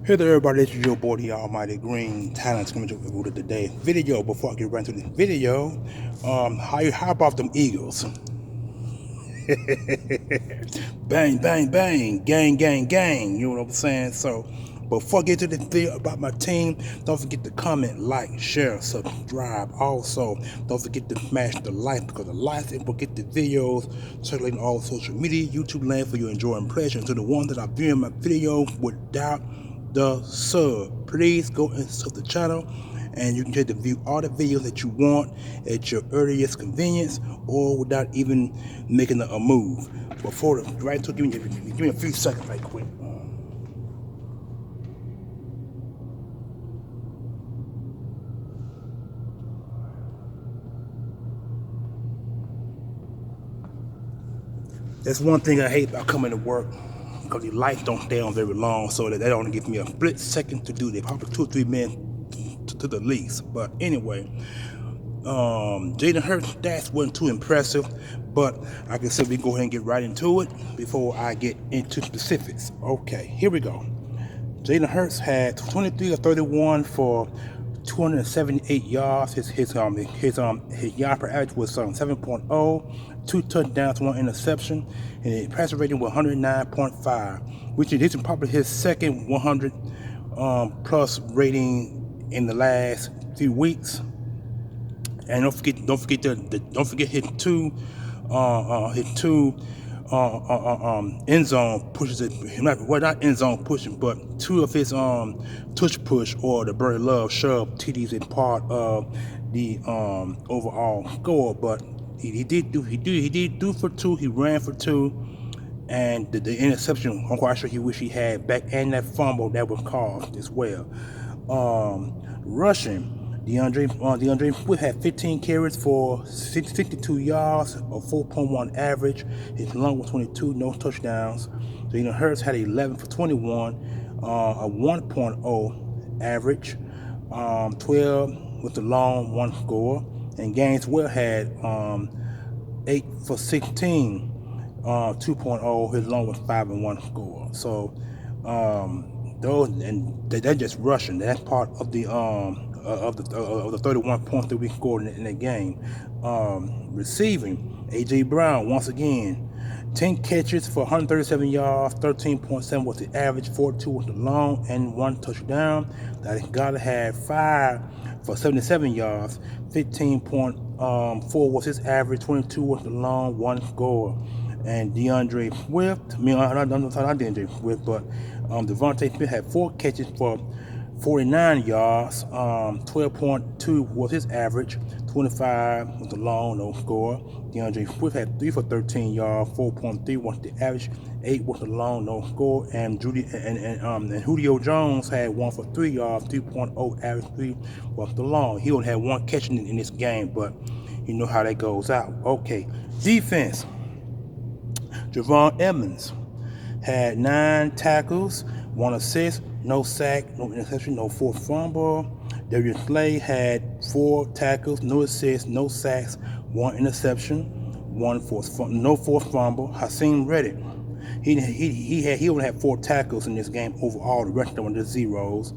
Hey there everybody, this is your boy the Almighty Green Talents coming to the review of the day. Video, before I get right into the video, how about them Eagles? Bang, bang, bang, gang, gang, gang, you know what I'm saying? So, before I get to the video about my team, don't forget to comment, like, share, subscribe. Also, don't forget to smash the like, because the likes will get the videos circulating all social media, YouTube land for your enjoying pleasure. And to the ones that are viewing my video without the sub, please go and sub the channel, and you can get to view all the videos that you want at your earliest convenience or without even making a move. Before the right to give me a few seconds right quick. That's one thing I hate about coming to work, because the lights don't stay on very long, so that only gives me a split second to do. They probably 2 or 3 minutes to the least. But anyway, Jalen Hurts stats wasn't too impressive, but I can simply go ahead and get right into it before I get into specifics. Okay, here we go. Jalen Hurts had 23 or 31 for 278 yards. His yard per average was 7.0, 2 touchdowns, 1 interception, and his passer rating was 109.5, which is probably his second 100 plus rating in the last few weeks. And don't forget his two end zone pushes. Not end zone pushing, but 2 of his touch push or the Birdie Love shove TDs in part of the overall score. But he did do for 2. He ran for 2. And the interception, I'm quite sure he wish he had back, and that fumble that was caused as well. Rushing, DeAndre Swift had 15 carries for 62 yards, a 4.1 average. His long was 22, no touchdowns. Jalen Hurts had 11 for 21, a 1.0 average. 12 with the long, 1 score. And Gainesville had 8 for 16. 2.0, his long was 5 and 1 score. So those, and they're just rushing. That's part of the 31 points that we scored in the game. Receiving, A.J. Brown once again, 10 catches for 137 yards, 13.7 was the average, 42 was the long, and 1 touchdown. That Goddard had 5 for 77 yards, 15.4 was his average, 22 was the long, 1 score. And DeAndre Swift, not DeAndre Swift, but Devontae Smith had 4 catches for 49 yards, 12.2 was his average, 25 was the long, no score. DeAndre Swift had 3 for 13 yards, 4.3 was the average, 8 was the long, no score. And Julio Jones had 1 for 3 yards, 3.0 average, 3 was the long. He only had 1 catch in this game, but you know how that goes out. Okay, defense. Javon Edmonds had 9 tackles, 1 assist, no sack, no interception, no forced fumble. Darius Slay had 4 tackles, no assists, no sacks, 1 interception, no forced fumble. Hakeem Reddick, he only had 4 tackles in this game overall. The rest of them were just zeros.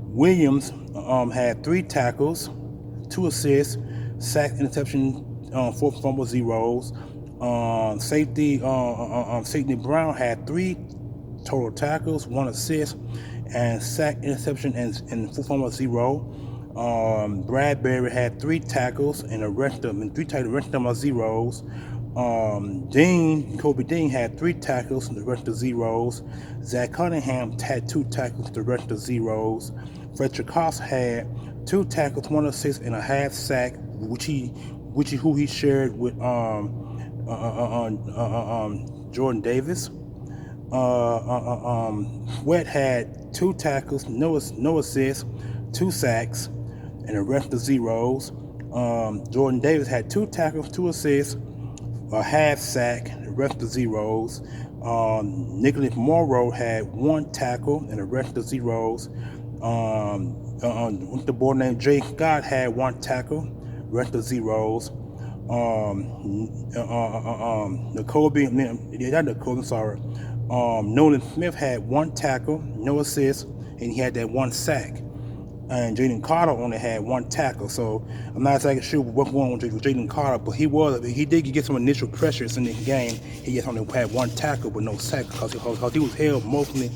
Williams had 3 tackles, 2 assists, sack, interception, forced fumble, zeros. Safety Brown had 3 total tackles, 1 assist, and sack, interception, and forced fumble, 0. Bradbury had 3 tackles, and the rest of them are zeros. Kobe Dean had 3 tackles, and the rest are zeros. Zach Cunningham had 2 tackles, the rest are zeros. Fletcher Cox had 2 tackles, 1 assist, and a half sack, who he shared with Jordan Davis. Wet had 2 tackles, no assists, 2 sacks, and the rest are zeros. Jordan Davis had 2 tackles, 2 assists, a half sack, the rest are zeros. Nicholas Morrow had 1 tackle, and the rest are zeros. The boy named Jay Scott had 1 tackle, rest are zeros. Jacoby, not Jacoby, sorry. Nolan Smith had 1 tackle, no assist, and he had that 1 sack. And Jaden Carter only had 1 tackle, so I'm not exactly sure what's going on with Jaden Carter, but he did get some initial pressures in the game. He just only had 1 tackle but no sack because he was held mostly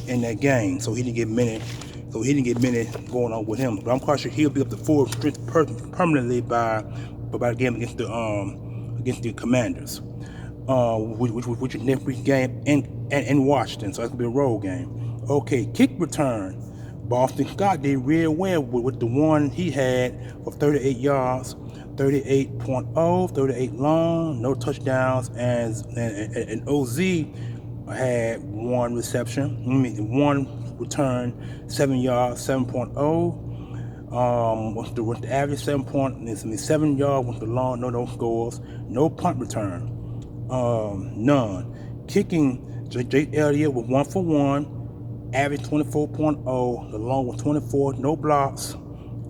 in that game, so he didn't get many. So he didn't get many going on with him. But I'm quite sure he'll be up to full strength permanently by the game against the Commanders, which is next week's game in Washington. So it's gonna be a road game. Okay, kick return. Boston Scott did real well with the one he had for 38 yards, 38.0, 38 long, no touchdowns, and OZ had 1 return, 7 yards, 7.0. With the average 7 yards with the long, no scores, no punt return, none. Kicking, Jake Elliott was 1 for 1. Average 24.0, the long was 24, no blocks,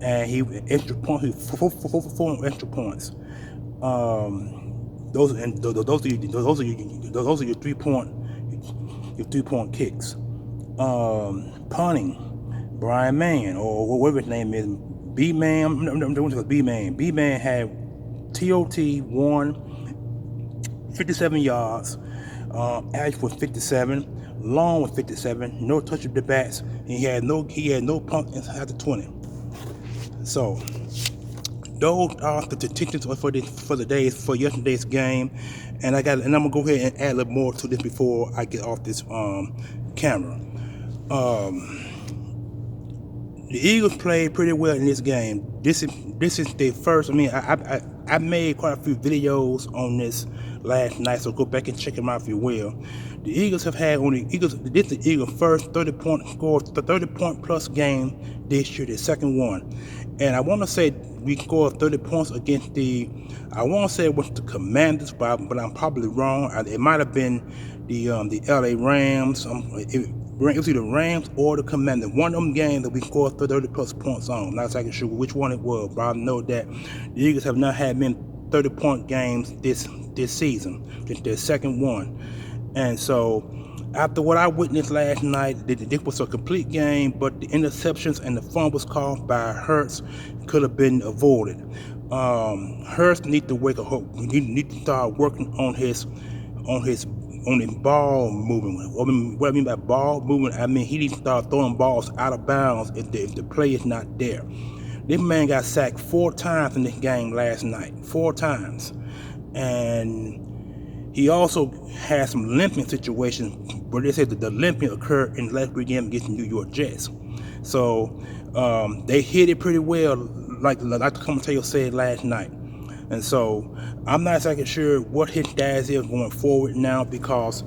and he extra point. He 4 extra points. Those are your 3-point kicks. Punting, Brian Mann or whatever his name is, B Man. I'm doing B Man. B Man had TOT 57 yards. Average was 57. Long was 57, no touch of the bats, and he had no punt inside the 20. So those are the statistics for yesterday's game, and I'm gonna go ahead and add a little more to this before I get off this camera. The Eagles played pretty well in this game. This is their first. I mean, I made quite a few videos on this last night, so go back and check them out if you will. The Eagles have had this is the Eagles' first 30-point plus game this year, the second one. And I want to say we scored 30 points against I want to say it was the Commanders, but I'm probably wrong. It might have been the LA Rams. It was either Rams or the Commanders. One of them games that we scored 30 plus points on. Not exactly sure which one it was, but I know that the Eagles have not had many 30-point games this season. This is their second one. And so, after what I witnessed last night, this was a complete game, but the interceptions and the fumbles caused by Hurts could have been avoided. Hurts needs to wake up. He need to start working on his ball movement. What I mean by ball movement, I mean he needs to start throwing balls out of bounds if the play is not there. This man got sacked 4 times in this game last night, 4 times, and he also had some limping situations, but they said that the limping occurred in the last week game against the New York Jets. So they hit it pretty well, like the commentator said last night. And so I'm not exactly sure what his status is going forward now, because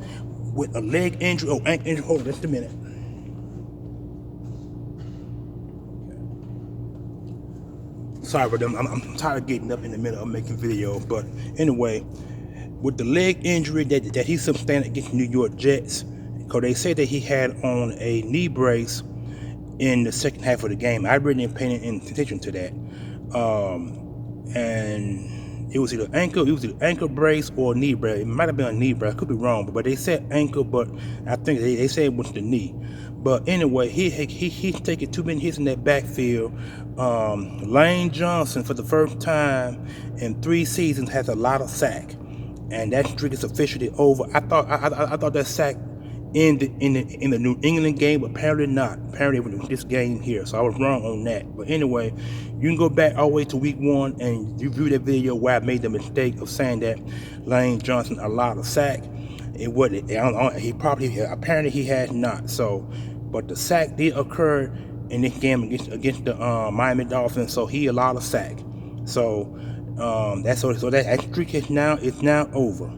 with a leg injury or ankle injury, hold on just a minute. Sorry for them. I'm tired of getting up in the middle of making video, but anyway, with the leg injury that he sustained against New York Jets, because they said that he had on a knee brace in the second half of the game. I really didn't pay any attention to that. And it was either ankle brace or knee brace. It might have been a knee brace. I could be wrong, but they said ankle, but I think they said it was the knee. But anyway, he's taking too many hits in that backfield. Lane Johnson, for the first time in 3 seasons, has a lot of sack, and that streak is officially over. I thought that sack in the New England game, but apparently not. Apparently it was this game here, so I was wrong on that. But anyway, you can go back all the way to week 1 and you view that video where I made the mistake of saying that Lane Johnson a lot of sack. It wasn't. Apparently he has not. So, but the sack did occur in this game against the Miami Dolphins. So he a lot of sack. So that streak is now over.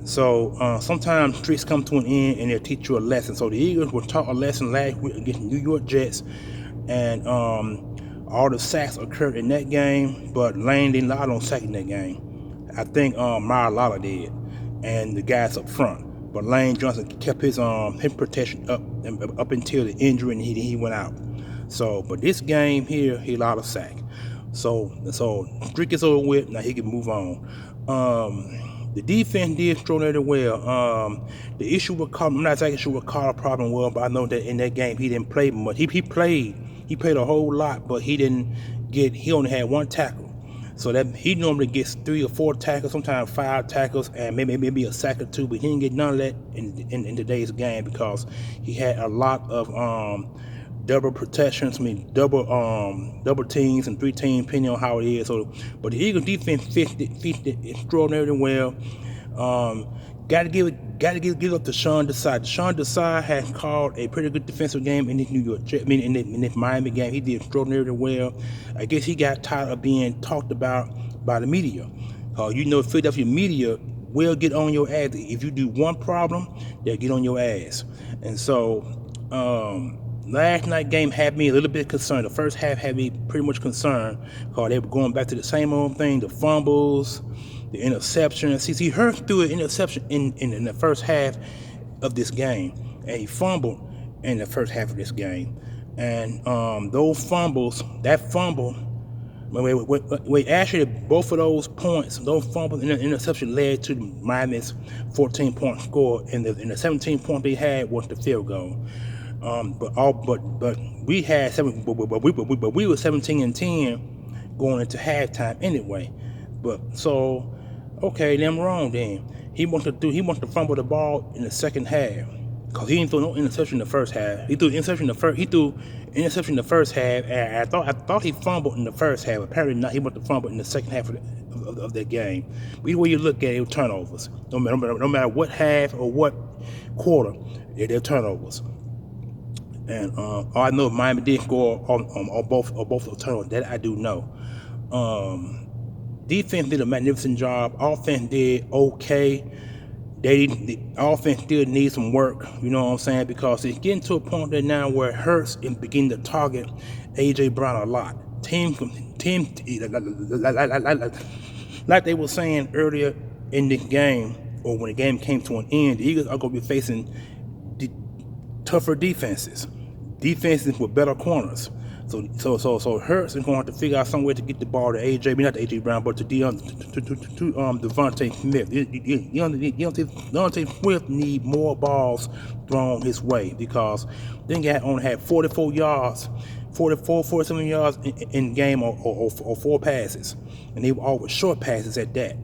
So sometimes streaks come to an end and they'll teach you a lesson. So the Eagles were taught a lesson last week against the New York Jets, and all the sacks occurred in that game, but Lane didn't allow no sack in that game. I think Mar-a-Lago did, and the guys up front. But Lane Johnson kept his protection up until the injury, and he went out. So, but this game here, he allowed a sack. So streak is over with. Now he can move on. The defense did extraordinarily well. The issue with Carter, I'm not exactly sure what Carter's problem was, but I know that in that game he didn't play much. He played a whole lot, but he only had 1 tackle. So that he normally gets 3 or 4 tackles, sometimes 5 tackles, and maybe a sack or 2, but he didn't get none of that in today's game because he had a lot of double protections, double teams and 3 teams, depending on how it is. So, but the Eagles defense fit it extraordinarily well. Got to give it up to Sean Desai. Sean Desai has called a pretty good defensive game in this in this Miami game. He did extraordinarily well. I guess he got tired of being talked about by the media. Philadelphia media will get on your ass. If you do one problem, they'll get on your ass. And so, last night game had me a little bit concerned. The first half had me pretty much concerned because they were going back to the same old thing, the fumbles, the interception. See, Hurts threw an interception in the first half of this game, and he fumbled in the first half of this game. And those fumbles, actually both of those points, those fumbles and the interception led to Miami's 14-point score, and the 17-point they had was the field goal. But we had we were 17-10 going into halftime anyway. But so, okay, then I'm wrong. Then he wants to fumble the ball in the second half because he didn't throw no interception in the first half. He threw interception in the first half, and I thought he fumbled in the first half. Apparently not. He wants to fumble in the second half of that game. But either way you look at it, turnovers. No matter what half or what quarter, they're turnovers. And I know Miami did score on both of the turnovers. That I do know. Defense did a magnificent job. Offense did okay. The offense still needs some work. You know what I'm saying? Because it's getting to a point there now where it hurts and begin to target A.J. Brown a lot. Team, like they were saying earlier in this game, or when the game came to an end, the Eagles are going to be facing tougher defenses with better corners. So Hurts is going to have to figure out some way to get the ball to AJ, not to AJ Brown, but to Devontae Smith. Devontae Smith need more balls thrown his way because then guy only had 47 yards in game or 4 passes, and they were all with short passes at that.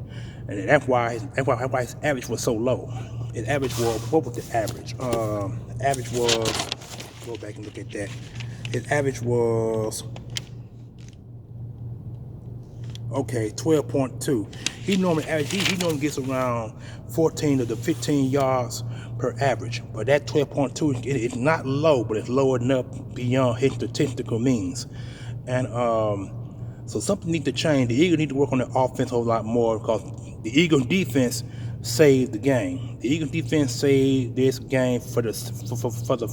And that's why his average was so low. His average was, what was the average? Average was, go back and look at that. His average was, 12.2. He normally gets around 14 to 15 yards per average. But that 12.2 is not low, but it's low enough beyond his statistical means. And so something needs to change. The Eagles need to work on the offense a whole lot more because the Eagles defense saved the game. The Eagles defense saved this game for the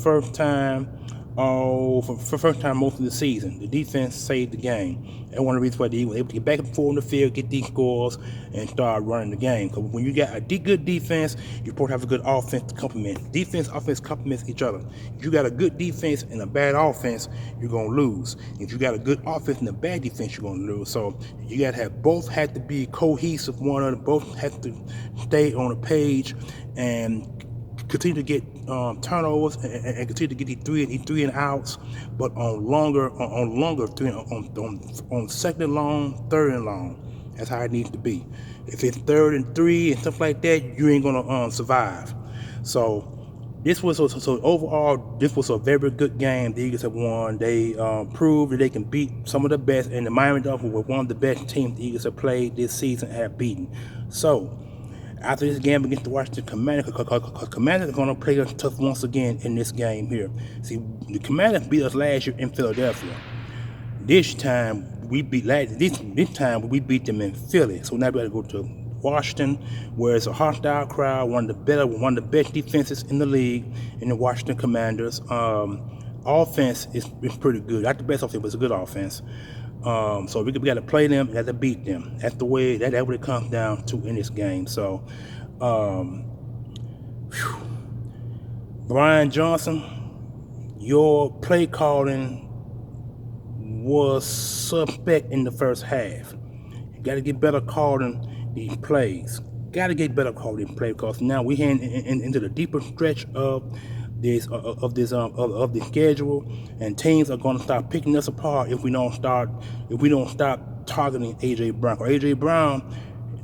first time. For the first time most of the season, the defense saved the game. That's one of the reasons why the Eagles were able to get back and forth on the field, get these scores, and start running the game. Because when you got a good defense, you're supposed to have a good offense to complement. Defense, offense complements each other. If you got a good defense and a bad offense, you're going to lose. If you got a good offense and a bad defense, you're going to lose. So you got to have both have to be cohesive, one another. Both have to stay on a page and continue to get turnovers and continue to get these three and outs, but on longer three, on second and long, third and long. That's how it needs to be. If it's 3rd and 3 and stuff like that, you ain't gonna survive. So overall, this was a very good game. The Eagles have won. They proved that they can beat some of the best, and the Miami Dolphins were one of the best teams the Eagles have played this season and have beaten. So after this game against the Washington Commanders, because Commanders are going to play us tough once again in this game here. See, the Commanders beat us last year in Philadelphia. This time we beat them in Philly. So now we got to go to Washington, where it's a hostile crowd, one of the best defenses in the league, in the Washington Commanders. Offense is pretty good. Not the best offense, but it's a good offense. So we got to play them, we got to beat them. That's the way that what it comes down to in this game. So, Brian Johnson, your play calling was suspect in the first half. You got to get better calling these plays. got to get better quality play because now we heading into the deeper stretch of the schedule, and teams are going to start picking us apart if we don't stop targeting AJ Brown. Or AJ Brown,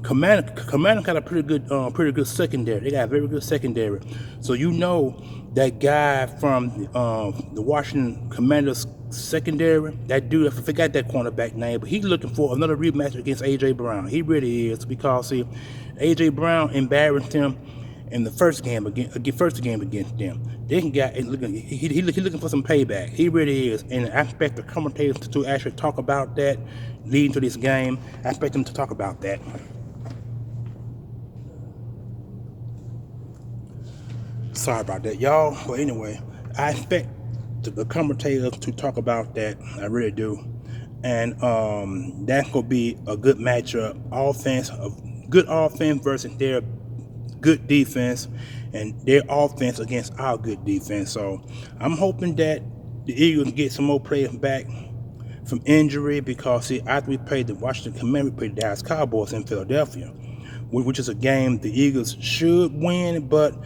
Commander got a pretty good secondary. They got a very good secondary. So you know that guy from the Washington Commanders secondary, that dude, I forgot that cornerback name, but he's looking for another rematch against AJ Brown. He really is, because see, AJ Brown embarrassed him in the first game against them. He's looking for some payback. He really is. And I expect the commentators to actually talk about that leading to this game. I expect them to talk about that. Sorry about that, y'all. But anyway, I expect the commentators to talk about that. I really do. And that's gonna be a good matchup. Good offense versus their good defense, and their offense against our good defense. So I'm hoping that the Eagles get some more players back from injury, because see, after we played the Washington Commanders, we played the Dallas Cowboys in Philadelphia, which is a game the Eagles should win, but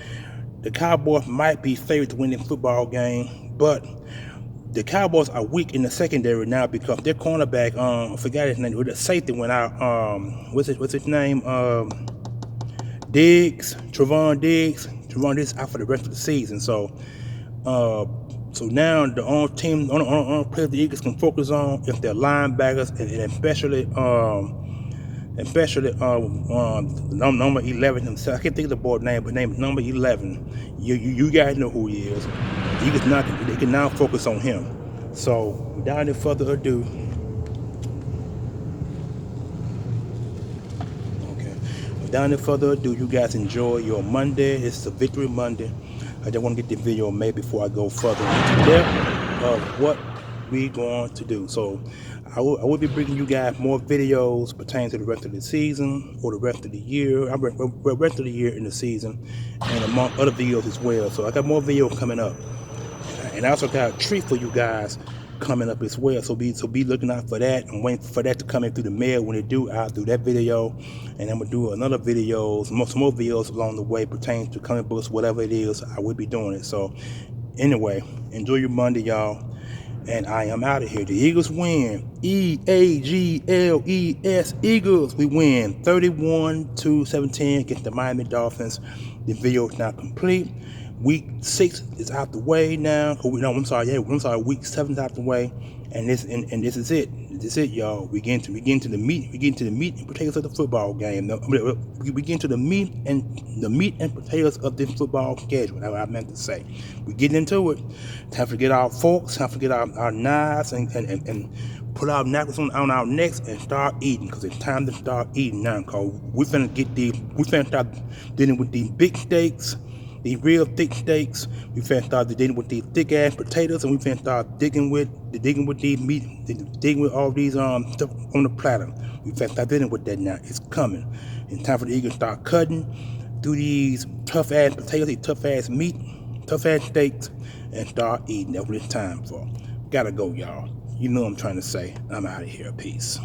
the Cowboys might be favored to win the football game. But the Cowboys are weak in the secondary now because their cornerback, I forgot his name, the safety went out. What's his name? Trevon Diggs out for the rest of the season. So now the only players the Eagles can focus on is their linebackers, and especially number 11 himself. I can't think of the board name, but name number 11. You guys know who he is. The Eagles they can now focus on him. So without any further ado. Without any further ado, you guys enjoy your Monday. It's a Victory Monday. I just want to get the video made before I go further into depth of what we're going to do. So I will be bringing you guys more videos pertaining to the rest of the season or the rest of the year. The rest of the year in the season, and among other videos as well. So I got more videos coming up, and I also got a treat for you guys coming up as well. So be looking out for that, and waiting for that to come in through the mail. When it do, I'll do that video, and I'm gonna do another videos, some more videos along the way pertaining to comic books, whatever it is. I will be doing it. So anyway, enjoy your Monday, y'all, and I am out of here. The Eagles win. EAGLES, Eagles. We win 31-17 against the Miami Dolphins. The video is now complete. Week 6 is out the way now. Week 7 is out the way, and this is it. This is it, y'all. We get into the meat and potatoes of the football game. We get into the meat and potatoes of this football schedule. That's what I meant to say. We get into it. Time to get our forks. Time to get our knives and put our napkins on our necks and start eating, because it's time to start eating now. Cause we finna start dealing with these big steaks. These real thick steaks. We finna start dealing with these thick ass potatoes, and we finna start digging with these meat, digging with all these stuff on the platter. We finna start dealing with that now. It's coming. It's time for the Eagles to start cutting through these tough ass potatoes, these tough ass meat, tough ass steaks, and start eating. That's what it's time for. Gotta go, y'all. You know what I'm trying to say. I'm out of here. Peace.